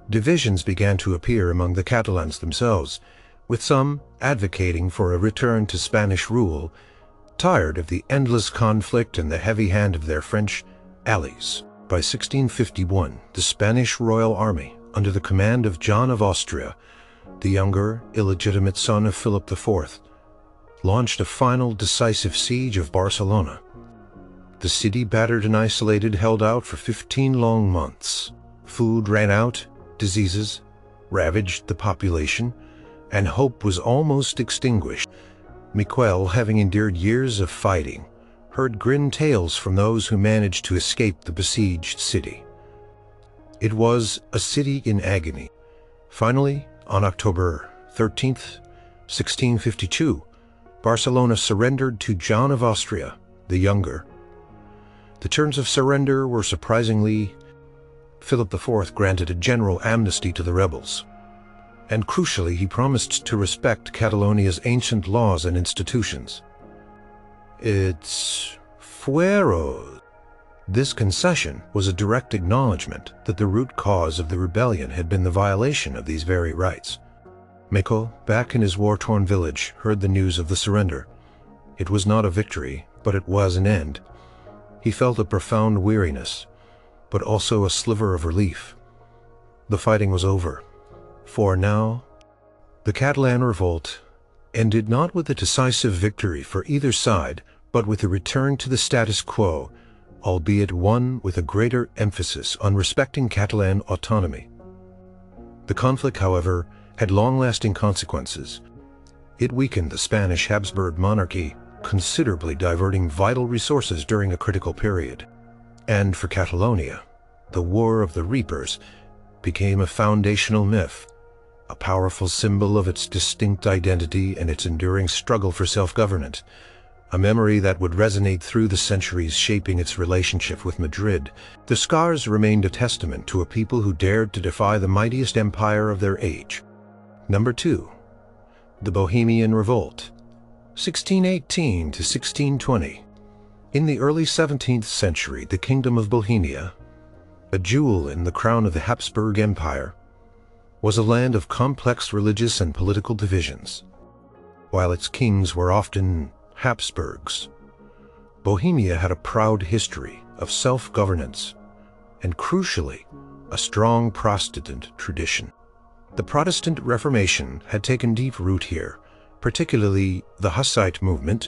A: Divisions began to appear among the Catalans themselves, with some advocating for a return to Spanish rule, tired of the endless conflict and the heavy hand of their French allies. By 1651, the Spanish royal army, under the command of John of Austria, the younger, illegitimate son of Philip IV, launched a final decisive siege of Barcelona. The city, battered and isolated, held out for 15 long months. Food ran out, diseases ravaged the population, and hope was almost extinguished. Miquel, having endured years of fighting, heard grim tales from those who managed to escape the besieged city. It was a city in agony. Finally, on October 13th, 1652, Barcelona surrendered to John of Austria, the younger. The terms of surrender were surprisingly. Philip IV granted a general amnesty to the rebels, and crucially he promised to respect Catalonia's ancient laws and institutions. Its fueros. This concession was a direct acknowledgement that the root cause of the rebellion had been the violation of these very rights. Miquel, back in his war-torn village, heard the news of the surrender. It was not a victory, but it was an end. He felt a profound weariness, but also a sliver of relief. The fighting was over. For now, the Catalan revolt ended not with a decisive victory for either side, but with a return to the status quo, albeit one with a greater emphasis on respecting Catalan autonomy. The conflict, however, had long-lasting consequences. It weakened the Spanish Habsburg monarchy, considerably diverting vital resources during a critical period. And for Catalonia, the War of the Reapers became a foundational myth, a powerful symbol of its distinct identity and its enduring struggle for self-government, a memory that would resonate through the centuries, shaping its relationship with Madrid. The scars remained a testament to a people who dared to defy the mightiest empire of their age. Number 2. The Bohemian Revolt, 1618 to 1620. In the early 17th century, the Kingdom of Bohemia, a jewel in the crown of the Habsburg Empire, was a land of complex religious and political divisions. While its kings were often Habsburgs, Bohemia had a proud history of self-governance and, crucially, a strong Protestant tradition. The Protestant Reformation had taken deep root here, particularly the Hussite movement,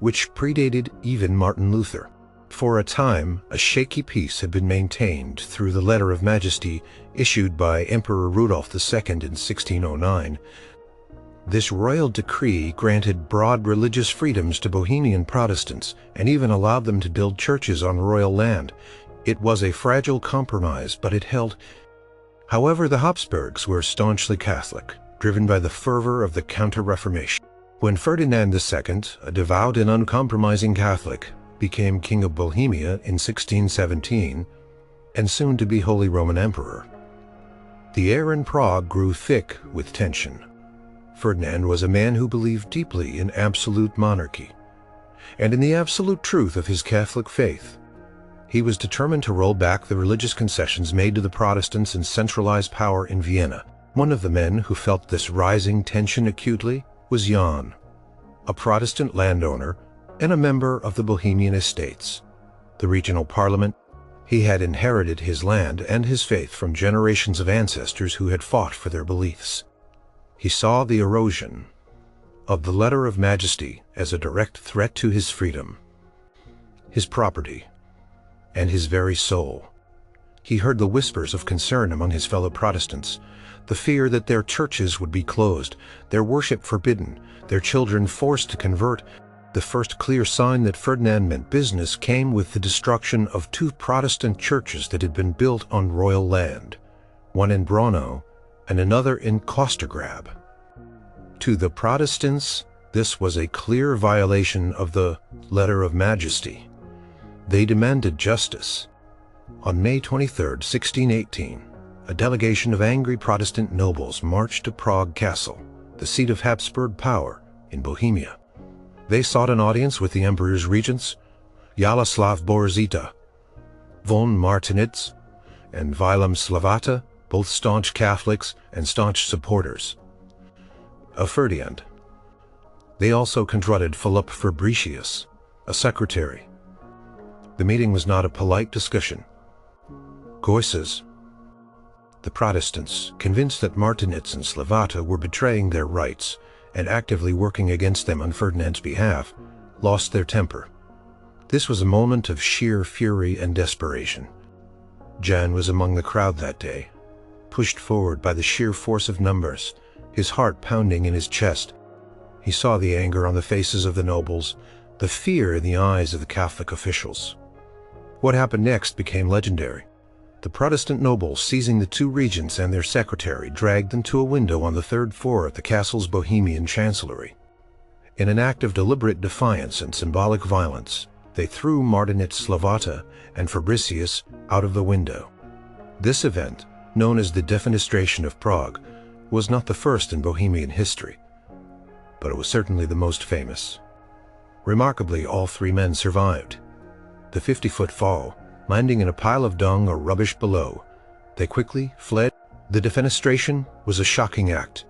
A: which predated even Martin Luther. For a time, a shaky peace had been maintained through the Letter of Majesty issued by Emperor Rudolf II in 1609. This royal decree granted broad religious freedoms to Bohemian Protestants and even allowed them to build churches on royal land. It was a fragile compromise, but it held. However, the Habsburgs were staunchly Catholic, driven by the fervor of the Counter-Reformation. When Ferdinand II, a devout and uncompromising Catholic, became King of Bohemia in 1617, and soon to be Holy Roman Emperor, the air in Prague grew thick with tension. Ferdinand was a man who believed deeply in absolute monarchy, and in the absolute truth of his Catholic faith. He was determined to roll back the religious concessions made to the Protestants and centralize power in Vienna. One of the men who felt this rising tension acutely was Jan, a Protestant landowner and a member of the Bohemian Estates, the regional parliament. He had inherited his land and his faith from generations of ancestors who had fought for their beliefs. He saw the erosion of the Letter of Majesty as a direct threat to his freedom. his property, and his very soul. He heard the whispers of concern among his fellow Protestants, the fear that their churches would be closed, their worship forbidden, their children forced to convert. The first clear sign that Ferdinand meant business came with the destruction of two Protestant churches that had been built on royal land, one in Brno and another in Kostergrab. To the Protestants, this was a clear violation of the Letter of Majesty. They demanded justice. On May 23, 1618, a delegation of angry Protestant nobles marched to Prague Castle, the seat of Habsburg power in Bohemia. They sought an audience with the emperor's regents, Jaroslav Borzita, von Martinitz, and Wilhelm Slavata, both staunch Catholics and staunch supporters of Ferdinand. They also confronted Philip Fabricius, a secretary. The meeting was not a polite discussion. Voices. The Protestants, convinced that Martinitz and Slavata were betraying their rights and actively working against them on Ferdinand's behalf, lost their temper. This was a moment of sheer fury and desperation. Jan was among the crowd that day, pushed forward by the sheer force of numbers, his heart pounding in his chest. He saw the anger on the faces of the nobles, the fear in the eyes of the Catholic officials. What happened next became legendary. The Protestant nobles, seizing the two regents and their secretary, dragged them to a window on the third floor of the castle's Bohemian chancellery. In an act of deliberate defiance and symbolic violence, they threw Martinitz, Slavata, and Fabricius out of the window. This event, known as the Defenestration of Prague, was not the first in Bohemian history, but it was certainly the most famous. Remarkably, all three men survived the 50-foot fall, landing in a pile of dung or rubbish below. They quickly fled. The defenestration was a shocking act,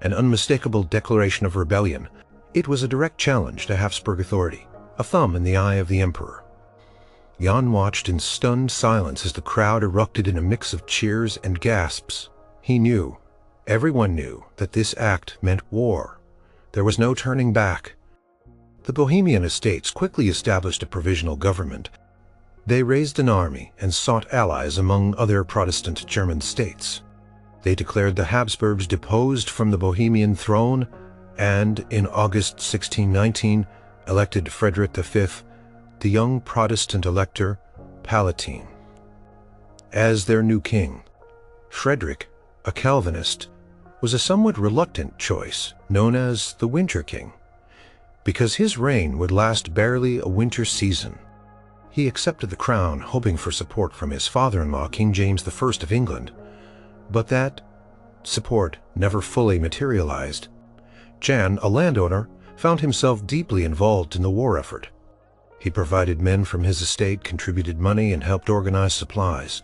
A: an unmistakable declaration of rebellion. It was a direct challenge to Habsburg authority, a thumb in the eye of the emperor. Jan watched in stunned silence as the crowd erupted in a mix of cheers and gasps. He knew, everyone knew, that this act meant war. There was no turning back. The Bohemian estates quickly established a provisional government. They raised an army and sought allies among other Protestant German states. They declared the Habsburgs deposed from the Bohemian throne and, in August 1619, elected Frederick V, the young Protestant elector, Palatine, as their new king. Frederick, a Calvinist, was a somewhat reluctant choice, known as the Winter King, because his reign would last barely a winter season. He accepted the crown, hoping for support from his father-in-law, King James I of England, but that support never fully materialized. Jan, a landowner, found himself deeply involved in the war effort. He provided men from his estate, contributed money, and helped organize supplies.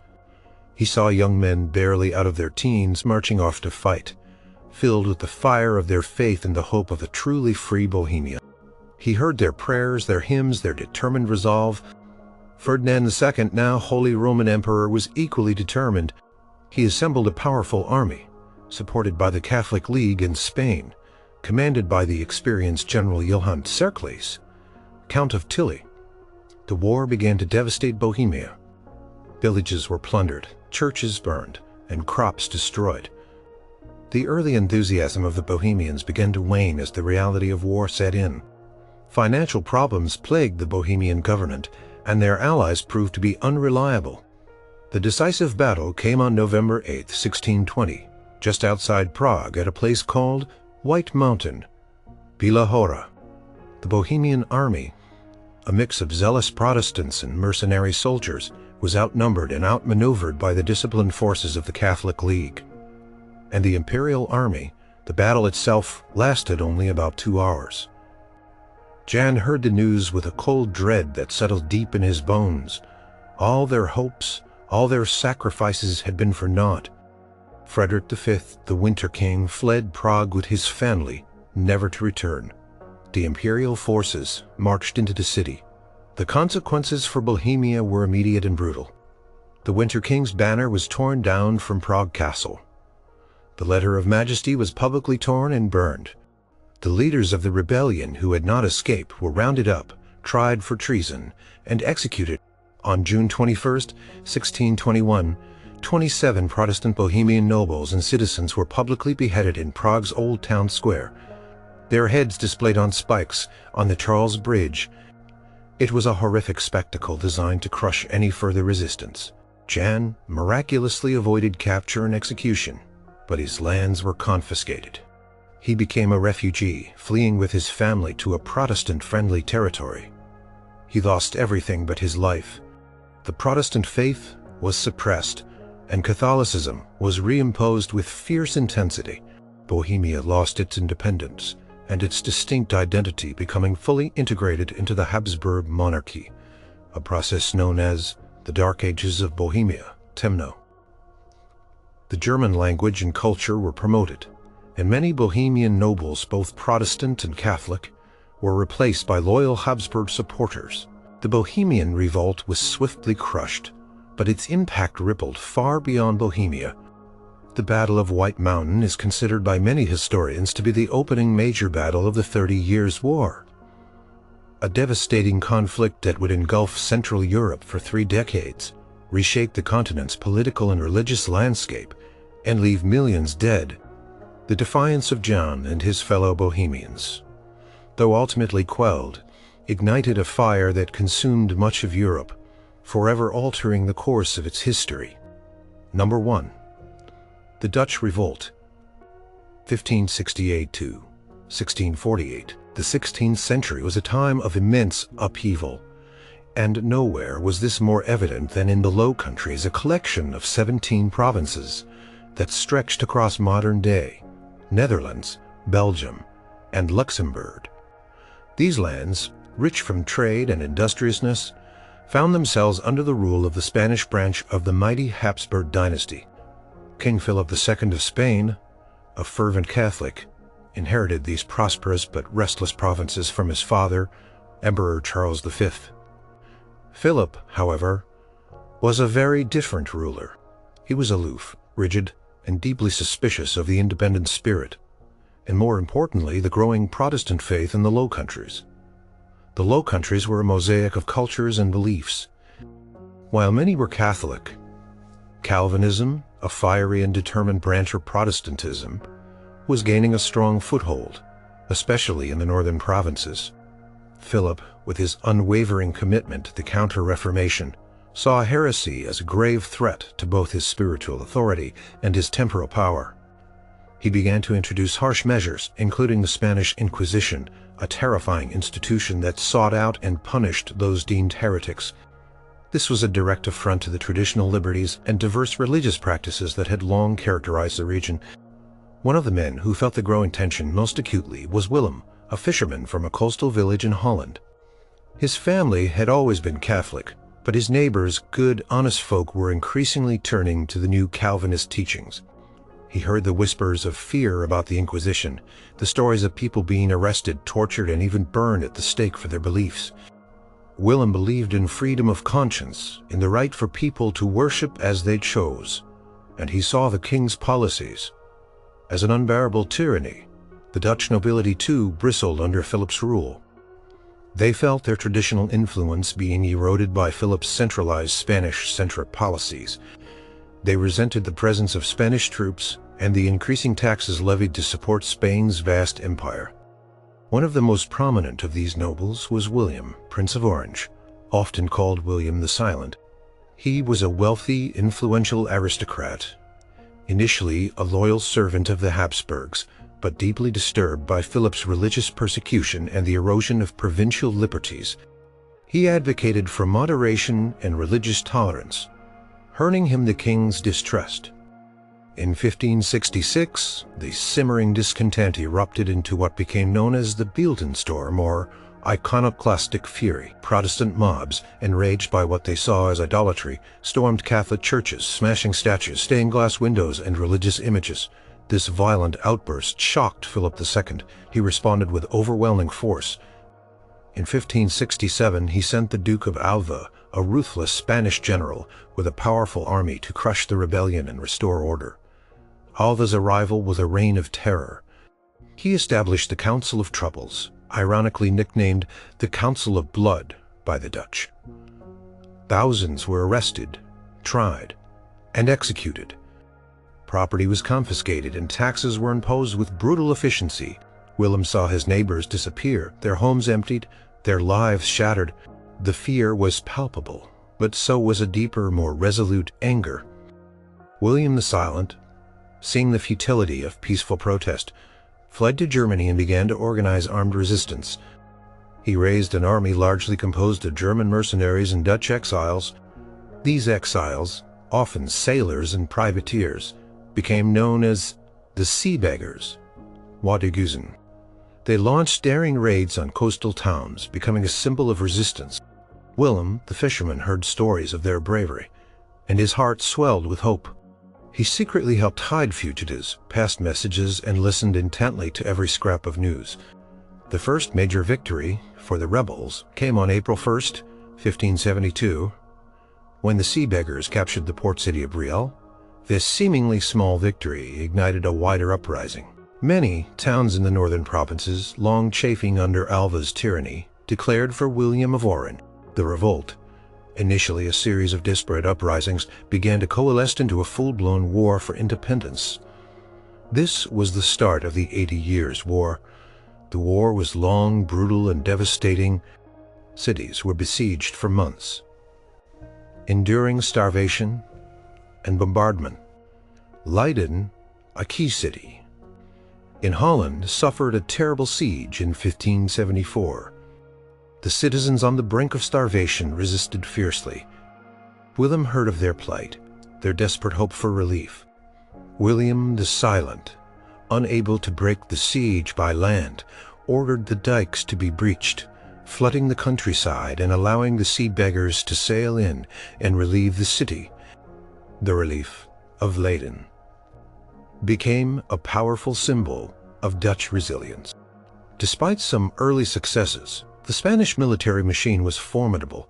A: He saw young men barely out of their teens marching off to fight, filled with the fire of their faith and the hope of a truly free Bohemia. He heard their prayers, their hymns, their determined resolve. Ferdinand II, now Holy Roman Emperor, was equally determined. He assembled a powerful army, supported by the Catholic League in Spain, commanded by the experienced General Johann Cercles, Count of Tilly. The war began to devastate Bohemia. Villages were plundered, churches burned, and crops destroyed. The early enthusiasm of the Bohemians began to wane as the reality of war set in. Financial problems plagued the Bohemian government, and their allies proved to be unreliable. The decisive battle came on November 8, 1620, just outside Prague at a place called White Mountain, Bila Hora. The Bohemian army, a mix of zealous Protestants and mercenary soldiers, was outnumbered and outmaneuvered by the disciplined forces of the Catholic League. And the Imperial Army, the battle itself, lasted only about 2 hours. Jan heard the news with a cold dread that settled deep in his bones. All their hopes, all their sacrifices had been for naught. Frederick V, the Winter King, fled Prague with his family, never to return. The imperial forces marched into the city. The consequences for Bohemia were immediate and brutal. The Winter King's banner was torn down from Prague Castle. The Letter of Majesty was publicly torn and burned. The leaders of the rebellion who had not escaped were rounded up, tried for treason, and executed. On June 21, 1621, 27 Protestant Bohemian nobles and citizens were publicly beheaded in Prague's Old Town Square, their heads displayed on spikes on the Charles Bridge. It was a horrific spectacle designed to crush any further resistance. Jan miraculously avoided capture and execution, but his lands were confiscated. He became a refugee, fleeing with his family to a Protestant-friendly territory. He lost everything but his life. The Protestant faith was suppressed, and Catholicism was reimposed with fierce intensity. Bohemia lost its independence and its distinct identity, becoming fully integrated into the Habsburg monarchy, a process known as the Dark Ages of Bohemia, Temno. The German language and culture were promoted, and many Bohemian nobles, both Protestant and Catholic, were replaced by loyal Habsburg supporters. The Bohemian revolt was swiftly crushed, but its impact rippled far beyond Bohemia. The Battle of White Mountain is considered by many historians to be the opening major battle of the 30 Years' War, a devastating conflict that would engulf Central Europe for 3 decades, reshape the continent's political and religious landscape, and leave millions dead. The defiance of Jan and his fellow Bohemians, though ultimately quelled, ignited a fire that consumed much of Europe, forever altering the course of its history. Number 1. The Dutch Revolt, 1568 to 1648. The 16th century was a time of immense upheaval, and nowhere was this more evident than in the Low Countries, a collection of 17 provinces that stretched across modern-day Netherlands, Belgium, and Luxembourg. These lands, rich from trade and industriousness, found themselves under the rule of the Spanish branch of the mighty Habsburg dynasty. King Philip II of Spain, a fervent Catholic, inherited these prosperous but restless provinces from his father, Emperor Charles V. Philip, however, was a very different ruler. He was aloof, rigid, and deeply suspicious of the independent spirit, and more importantly, the growing Protestant faith in the Low Countries. The Low Countries were a mosaic of cultures and beliefs. While many were Catholic, Calvinism, a fiery and determined branch of Protestantism, was gaining a strong foothold, especially in the northern provinces. Philip, with his unwavering commitment to the Counter-Reformation, saw heresy as a grave threat to both his spiritual authority and his temporal power. He began to introduce harsh measures, including the Spanish Inquisition, a terrifying institution that sought out and punished those deemed heretics. This was a direct affront to the traditional liberties and diverse religious practices that had long characterized the region. One of the men who felt the growing tension most acutely was Willem, a fisherman from a coastal village in Holland. His family had always been Catholic, but his neighbors, good, honest folk, were increasingly turning to the new Calvinist teachings. He heard the whispers of fear about the Inquisition, the stories of people being arrested, tortured, and even burned at the stake for their beliefs. Willem believed in freedom of conscience, in the right for people to worship as they chose, and he saw the king's policies as an unbearable tyranny. The Dutch nobility, too, bristled under Philip's rule. They felt their traditional influence being eroded by Philip's centralized Spanish-centric policies. They resented the presence of Spanish troops and the increasing taxes levied to support Spain's vast empire. One of the most prominent of these nobles was William, Prince of Orange, often called William the Silent. He was a wealthy, influential aristocrat, initially a loyal servant of the Habsburgs, but deeply disturbed by Philip's religious persecution and the erosion of provincial liberties. He advocated for moderation and religious tolerance, earning him the king's distrust. In 1566, the simmering discontent erupted into what became known as the Beeldenstorm, or iconoclastic fury. Protestant mobs, enraged by what they saw as idolatry, stormed Catholic churches, smashing statues, stained glass windows, and religious images. This violent outburst shocked Philip II. He responded with overwhelming force. In 1567, he sent the Duke of Alva, a ruthless Spanish general, with a powerful army to crush the rebellion and restore order. Alva's arrival was a reign of terror. He established the Council of Troubles, ironically nicknamed the Council of Blood by the Dutch. Thousands were arrested, tried, and executed. Property was confiscated and taxes were imposed with brutal efficiency. Willem saw his neighbors disappear, their homes emptied, their lives shattered. The fear was palpable, but so was a deeper, more resolute anger. William the Silent, seeing the futility of peaceful protest, fled to Germany and began to organize armed resistance. He raised an army largely composed of German mercenaries and Dutch exiles. These exiles, often sailors and privateers, became known as the Sea Beggars, Waterguzen. They launched daring raids on coastal towns, becoming a symbol of resistance. Willem, the fisherman, heard stories of their bravery, and his heart swelled with hope. He secretly helped hide fugitives, passed messages, and listened intently to every scrap of news. The first major victory for the rebels came on April 1st, 1572, when the Sea Beggars captured the port city of Brielle. This seemingly small victory ignited a wider uprising. Many towns in the northern provinces, long chafing under Alva's tyranny, declared for William of Orange. The revolt, initially a series of disparate uprisings, began to coalesce into a full-blown war for independence. This was the start of the 80 Years' War. The war was long, brutal, and devastating. Cities were besieged for months, enduring starvation and bombardment. Leiden, a key city in Holland, suffered a terrible siege in 1574. The citizens on the brink of starvation resisted fiercely. Willem heard of their plight, their desperate hope for relief. William the Silent, unable to break the siege by land, ordered the dikes to be breached, flooding the countryside and allowing the Sea Beggars to sail in and relieve the city. The relief of Leiden became a powerful symbol of Dutch resilience. Despite some early successes, the Spanish military machine was formidable.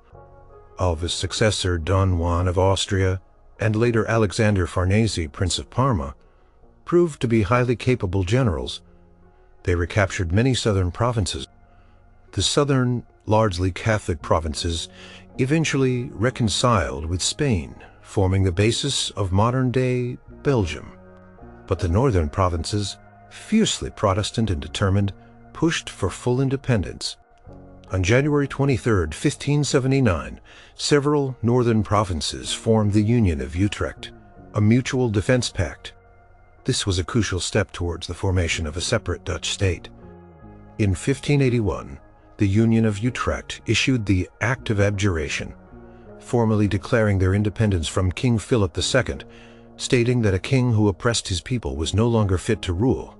A: Alva's successor, Don Juan of Austria, and later Alexander Farnese, Prince of Parma, proved to be highly capable generals. They recaptured many southern provinces. The southern, largely Catholic provinces eventually reconciled with Spain, forming the basis of modern-day Belgium. But the northern provinces, fiercely Protestant and determined, pushed for full independence. On January 23, 1579, several northern provinces formed the Union of Utrecht, a mutual defense pact. This was a crucial step towards the formation of a separate Dutch state. In 1581, the Union of Utrecht issued the Act of Abjuration, formally declaring their independence from King Philip II, stating that a king who oppressed his people was no longer fit to rule.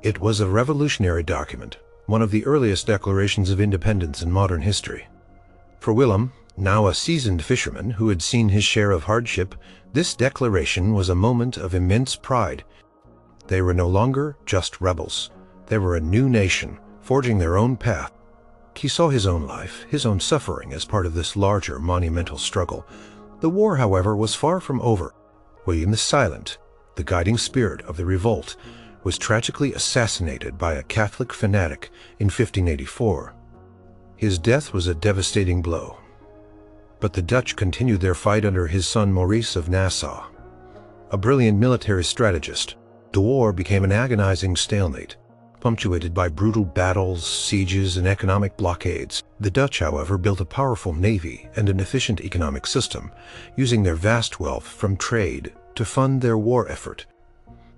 A: It was a revolutionary document, one of the earliest declarations of independence in modern history. For Willem, now a seasoned fisherman who had seen his share of hardship, this declaration was a moment of immense pride. They were no longer just rebels. They were a new nation, forging their own path. He saw his own life, his own suffering as part of this larger monumental struggle. The war, however, was far from over. William the Silent, the guiding spirit of the revolt, was tragically assassinated by a Catholic fanatic in 1584. His death was a devastating blow. But the Dutch continued their fight under his son Maurice of Nassau. A brilliant military strategist, the war became an agonizing stalemate, punctuated by brutal battles, sieges, and economic blockades. The Dutch, however, built a powerful navy and an efficient economic system, using their vast wealth from trade to fund their war effort.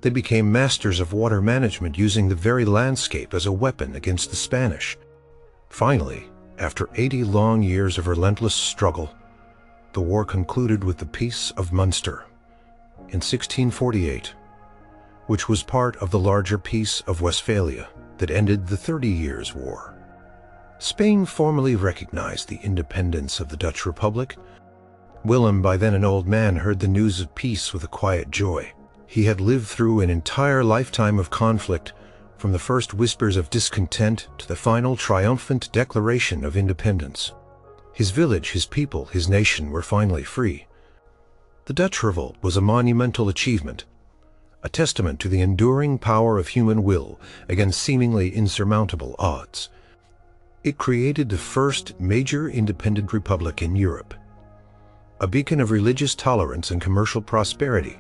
A: They became masters of water management, using the very landscape as a weapon against the Spanish. Finally, after 80 long years of relentless struggle, the war concluded with the Peace of Munster in 1648, which was part of the larger Peace of Westphalia that ended the 30 Years' War. Spain formally recognized the independence of the Dutch Republic. Willem, by then an old man, heard the news of peace with a quiet joy. He had lived through an entire lifetime of conflict, from the first whispers of discontent to the final triumphant declaration of independence. His village, his people, his nation were finally free. The Dutch revolt was a monumental achievement, a testament to the enduring power of human will against seemingly insurmountable odds. It created the first major independent republic in Europe, a beacon of religious tolerance and commercial prosperity.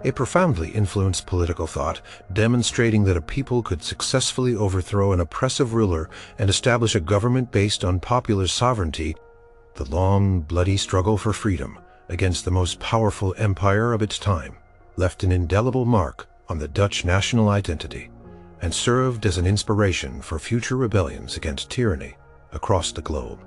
A: It profoundly influenced political thought, demonstrating that a people could successfully overthrow an oppressive ruler and establish a government based on popular sovereignty. The long, bloody struggle for freedom against the most powerful empire of its time left an indelible mark on the Dutch national identity and served as an inspiration for future rebellions against tyranny across the globe.